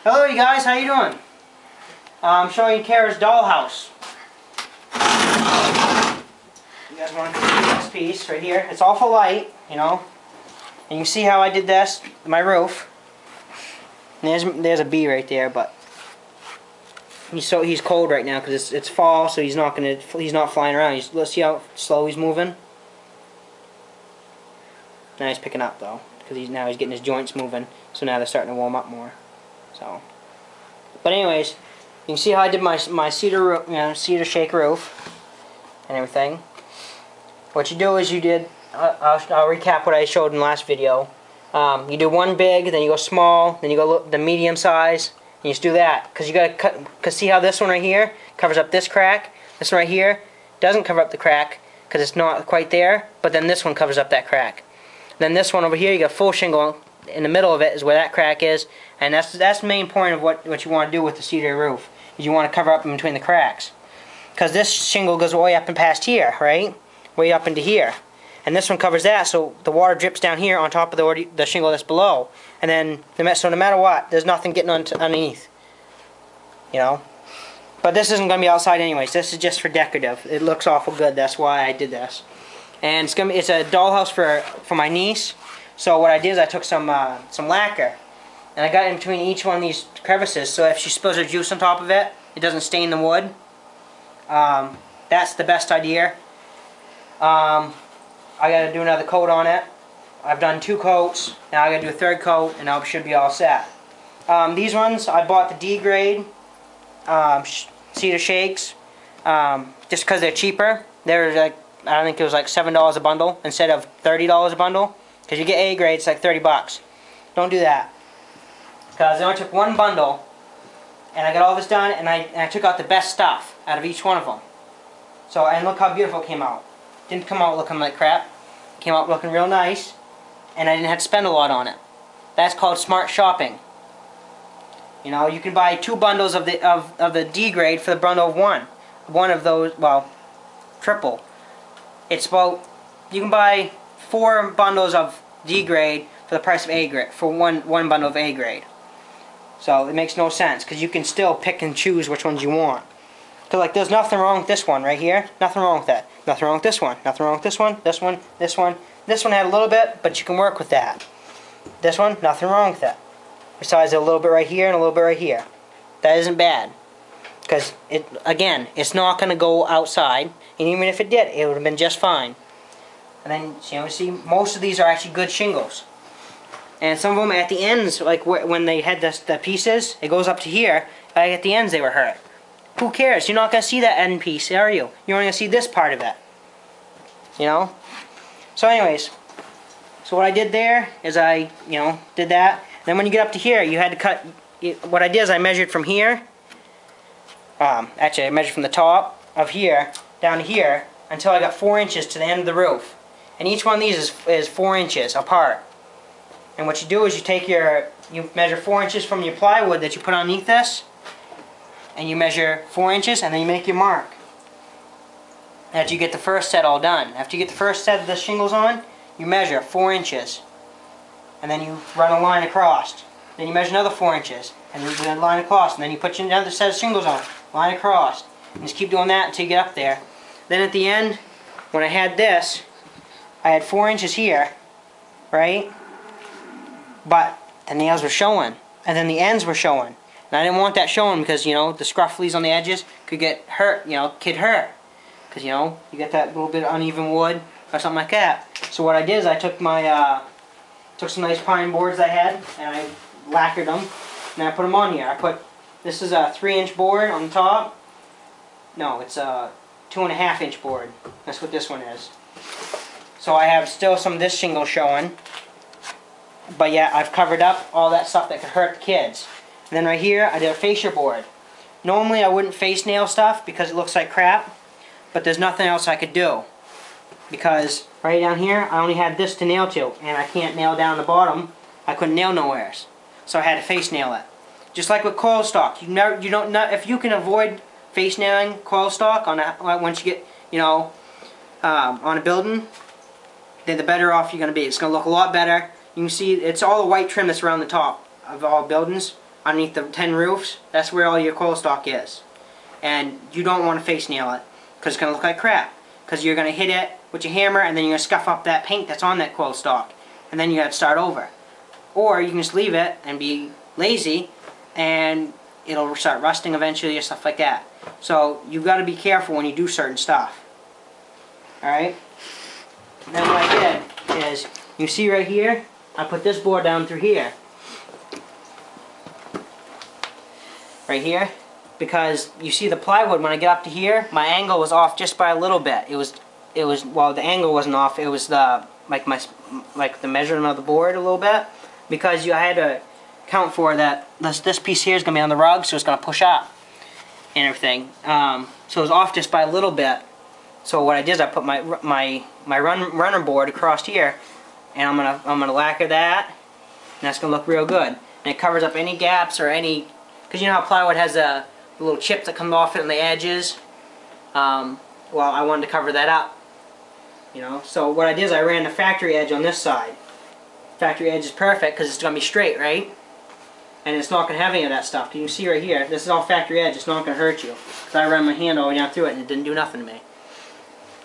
Hello you guys, how you doing? I'm showing you Kara's dollhouse. You guys want to see this piece right here? It's awful light, you know. And you see how I did this, my roof. And there's a bee right there, but he's cold right now because it's fall, so he's not flying around. Let's see how slow he's moving. Now he's picking up though, because he's getting his joints moving. So now they're starting to warm up more. So, but anyways, you can see how I did my cedar shake roof and everything. What you do is I'll recap what I showed in the last video. You do one big, then you go small, then you go the medium size, and you just do that. Because you gotta cut. Because see how this one right here covers up this crack. This one right here doesn't cover up the crack because it's not quite there. But then this one covers up that crack. Then this one over here, you got full shingle. In the middle of it is where that crack is, and that's the main point of what you want to do with the cedar roof. Is you want to cover up in between the cracks. Because this shingle goes way up and past here, right? Way up into here. And this one covers that, so the water drips down here on top of the shingle that's below. And then, so no matter what, there's nothing getting underneath. You know? But this isn't going to be outside anyways. This is just for decorative. It looks awful good. That's why I did this. And it's a dollhouse for my niece. So what I did is I took some lacquer. And I got in between each one of these crevices, so if she spills her juice on top of it, it doesn't stain the wood. That's the best idea. I gotta do another coat on it. I've done 2 coats. Now I gotta do a 3rd coat, and I should be all set. These ones I bought the D grade cedar shakes, just because they're cheaper. They're like, I think it was like $7 a bundle instead of $30 a bundle. Because you get A grade, it's like 30 bucks. Don't do that. Because I only took 1 bundle, and I got all this done, and I took out the best stuff out of each one of them. So, and look how beautiful it came out. Didn't come out looking like crap. Came out looking real nice, and I didn't have to spend a lot on it. That's called smart shopping. You know, you can buy 2 bundles of the D grade for the bundle of 1. One of those, well, triple. It's about, you can buy 4 bundles of D grade for the price of A grade, for one bundle of A grade. So it makes no sense, because you can still pick and choose which ones you want. So like, there's nothing wrong with this one right here. Nothing wrong with that. Nothing wrong with this one. Nothing wrong with this one. This one. This one. This one had a little bit, but you can work with that. This one, nothing wrong with that. Besides a little bit right here and a little bit right here. That isn't bad. Because, again, it's not going to go outside. And even if it did, it would have been just fine. And then, you know, see, most of these are actually good shingles. And some of them at the ends, like when they had the pieces, it goes up to here. Like at the ends they were hurt. Who cares? You're not going to see that end piece, are you? You're only going to see this part of it. You know? So anyways, so what I did there is I, you know, did that. Then when you get up to here, you had to cut, what I did is I measured from here. Actually, I measured from the top of here down to here until I got 4 inches to the end of the roof. And each one of these is 4 inches apart. And what you do is you measure 4 inches from your plywood that you put underneath this. And you measure 4 inches, and then you make your mark. After you get the first set all done. After you get the first set of the shingles on, you measure 4 inches. And then you run a line across. Then you measure another 4 inches. And you run a line across. And then you put another set of shingles on. Line across. And just keep doing that until you get up there. Then at the end, when I had this, I had 4 inches here. Right? But the nails were showing. And then the ends were showing. And I didn't want that showing because, you know, the scrufflies on the edges could get hurt, you know, could hurt. Because, you know, you get that little bit of uneven wood or something like that. So what I did is I took took some nice pine boards I had and I lacquered them. And I put them on here. This is a 3-inch board on the top. No, it's a 2.5-inch board. That's what this one is. So I have still some of this shingle showing. But yeah, I've covered up all that stuff that could hurt the kids. And then right here, I did a fascia board. Normally I wouldn't face nail stuff because it looks like crap, but there's nothing else I could do. Because right down here, I only had this to nail to, and I can't nail down the bottom. I couldn't nail nowheres. So I had to face nail it. Just like with coil stock, if you can avoid face nailing coil stock once you get, you know, on a building, then the better off you're going to be. It's going to look a lot better. You can see it's all the white trim that's around the top of all buildings. underneath the tin roofs, that's where all your coil stock is. And you don't want to face nail it, because it's going to look like crap. Because you're going to hit it with your hammer, and then you're going to scuff up that paint that's on that coil stock. And then you have to start over. Or you can just leave it and be lazy, and it'll start rusting eventually or stuff like that. So you've got to be careful when you do certain stuff. Alright? Then what I did is, you see right here, I put this board down through here. Right here. Because you see the plywood, when I get up to here, my angle was off just by a little bit. It was well, the angle wasn't off, it was the the measurement of the board a little bit. Because I had to count for that this piece here is going to be on the rug, so it's going to push up and everything. So it was off just by a little bit. So what I did is I put my runner board across here, and I'm gonna lacquer that, and that's gonna look real good. And it covers up any gaps or any, because you know how plywood has a little chip that comes off it on the edges. Well, I wanted to cover that up. You know, so what I did is I ran the factory edge on this side. Factory edge is perfect because it's gonna be straight, right? And it's not going to have any of that stuff. You can see right here, this is all factory edge, it's not going to hurt you. So I ran my hand all the way down through it and it didn't do nothing to me.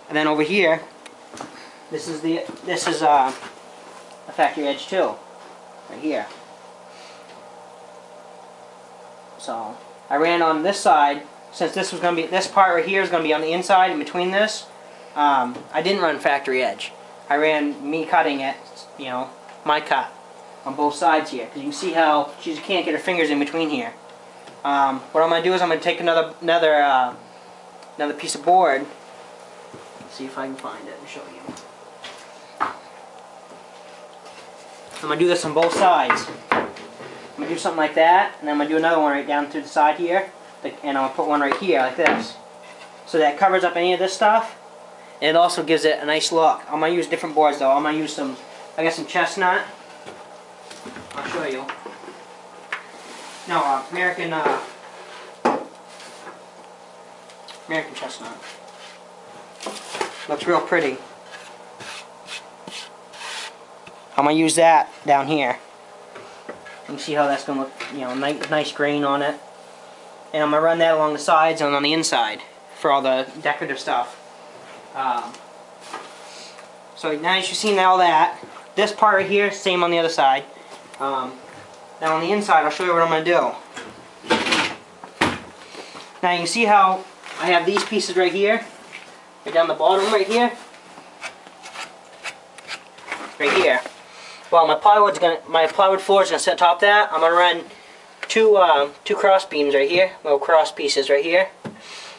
And then over here, this is a factory edge too, right here. So I ran on this side, since this was going to be, this part right here is going to be on the inside in between this. I didn't run factory edge. I ran me cutting it, you know, my cut. On both sides here, because you can see how she just can't get her fingers in between here. What I'm going to do is I'm going to take another piece of board. Let's see if I can find it and show you. I'm going to do this on both sides. I'm going to do something like that, and then I'm going to do another one right down through the side here, and I'm going to put one right here like this. So that covers up any of this stuff, and it also gives it a nice look. I'm going to use different boards though. I'm going to use some, I got some chestnut. I'll show you. No, American chestnut. Looks real pretty. I'm gonna use that down here. You can see how that's gonna look, you know, nice grain on it. And I'm gonna run that along the sides and on the inside for all the decorative stuff. So now you've seen all that. This part right here, same on the other side. Now on the inside, I'll show you what I'm going to do. Now you can see how I have these pieces right here, right down the bottom right here, right here. Well, my plywood floor is going to sit on top of that. I'm going to run two cross beams right here, little cross pieces right here,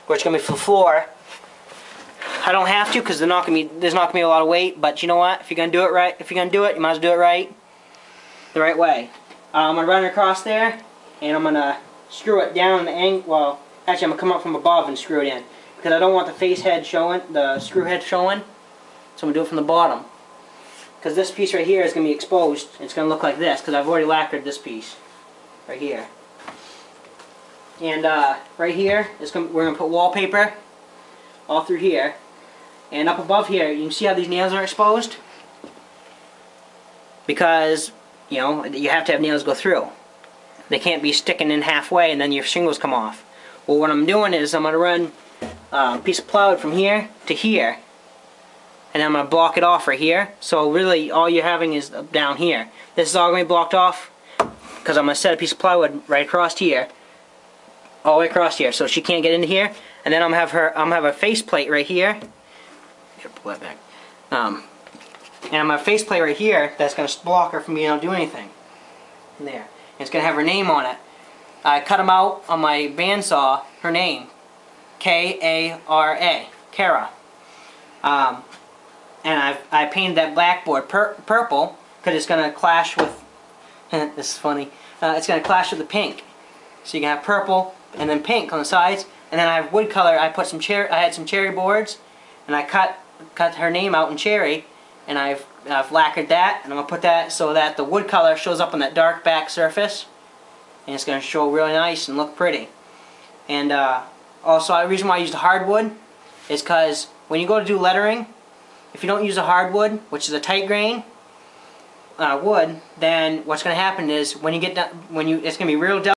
which is going to be for the floor. I don't have to because there's not going to be a lot of weight, but you know what? If you're going to do it right, you might as well do it right. The right way. I'm going to run it across there, and I'm going to screw it down the angle. Well, actually I'm going to come up from above and screw it in, because I don't want the face head showing, the screw head showing, so I'm going to do it from the bottom. Because this piece right here is going to be exposed. It's going to look like this, because I've already lacquered this piece. Right here. And right here, we're going to put wallpaper all through here. And up above here, you can see how these nails are exposed? Because you know, you have to have nails go through. They can't be sticking in halfway and then your shingles come off. Well, what I'm doing is I'm going to run a piece of plywood from here to here. And I'm going to block it off right here. So really all you're having is down here. This is all going to be blocked off because I'm going to set a piece of plywood right across here. All the way across here. So she can't get into here. And then I'm going to have a face plate right here. Pull that back. And I'm going to face plate right here that's going to block her from being able to do anything. There. And it's going to have her name on it. I cut them out on my bandsaw, her name. K-A-R-A. Kara. And I painted that blackboard purple because it's going to clash with, this is funny, it's going to clash with the pink. So you can have purple and then pink on the sides. And then I have wood color. I had some cherry boards and I cut her name out in cherry. And I've lacquered that, and I'm going to put that so that the wood color shows up on that dark back surface. And it's going to show really nice and look pretty. And also, the reason why I used hardwood is because when you go to do lettering, if you don't use a hardwood, which is a tight grain wood, then what's going to happen is when you get done, it's going to be real delicate.